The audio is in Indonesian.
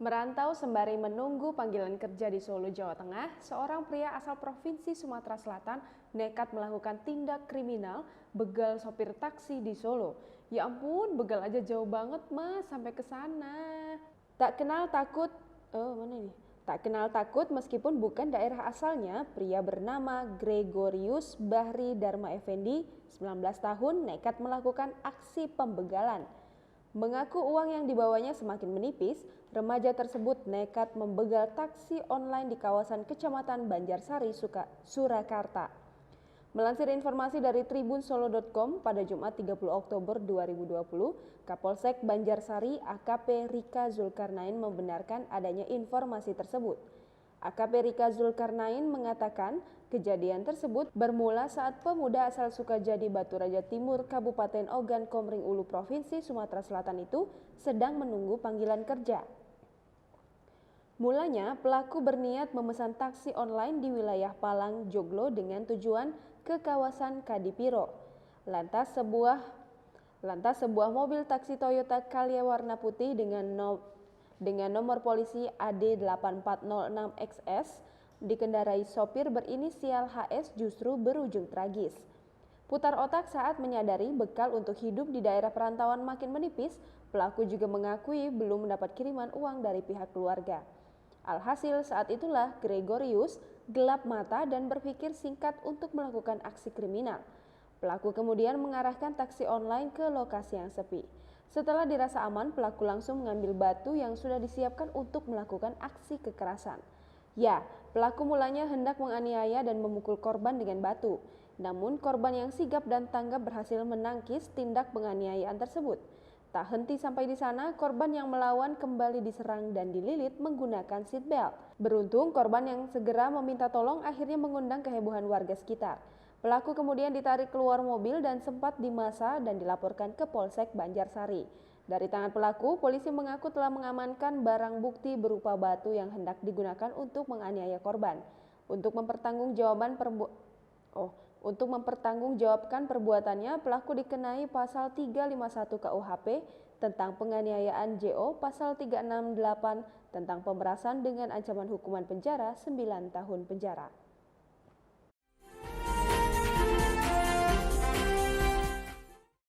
Merantau sembari menunggu panggilan kerja di Solo, Jawa Tengah, seorang pria asal Provinsi Sumatera Selatan nekat melakukan tindak kriminal begal sopir taksi di Solo. Ya ampun, begal aja jauh banget mas, sampai ke sana. Tak kenal takut, mana ini? Tak kenal takut meskipun bukan daerah asalnya, pria bernama Gregorius Bahri Dharma Effendi, 19 tahun, nekat melakukan aksi pembegalan. Mengaku uang yang dibawanya semakin menipis, remaja tersebut nekat membegal taksi online di kawasan Kecamatan Banjarsari, Surakarta. Melansir informasi dari tribunsolo.com pada Jumat 30 Oktober 2020, Kapolsek Banjarsari AKP Rika Zulkarnain membenarkan adanya informasi tersebut. AKP Rika Zulkarnain mengatakan kejadian tersebut bermula saat pemuda asal Sukajadi Batu Raja Timur, Kabupaten Ogan Komering Ulu, Provinsi Sumatera Selatan itu sedang menunggu panggilan kerja. Mulanya, pelaku berniat memesan taksi online di wilayah Palang, Joglo dengan tujuan ke kawasan Kadipiro. Lantas sebuah mobil taksi Toyota Calya warna putih dengan nomor polisi AD8406XS dikendarai sopir berinisial HS justru berujung tragis. Putar otak saat menyadari bekal untuk hidup di daerah perantauan makin menipis, pelaku juga mengakui belum mendapat kiriman uang dari pihak keluarga. Alhasil saat itulah Gregorius gelap mata dan berpikir singkat untuk melakukan aksi kriminal. Pelaku kemudian mengarahkan taksi online ke lokasi yang sepi. Setelah dirasa aman, pelaku langsung mengambil batu yang sudah disiapkan untuk melakukan aksi kekerasan. Ya, pelaku mulanya hendak menganiaya dan memukul korban dengan batu. Namun korban yang sigap dan tanggap berhasil menangkis tindak penganiayaan tersebut. Tak henti sampai di sana, korban yang melawan kembali diserang dan dililit menggunakan seat belt. Beruntung, korban yang segera meminta tolong akhirnya mengundang kehebohan warga sekitar. Pelaku kemudian ditarik keluar mobil dan sempat dimasa dan dilaporkan ke Polsek Banjarsari. Dari tangan pelaku, polisi mengaku telah mengamankan barang bukti berupa batu yang hendak digunakan untuk menganiaya korban. Untuk mempertanggungjawabkan perbuatannya, pelaku dikenai pasal 351 KUHP tentang penganiayaan JO, pasal 368 tentang pemerasan dengan ancaman hukuman penjara 9 tahun penjara.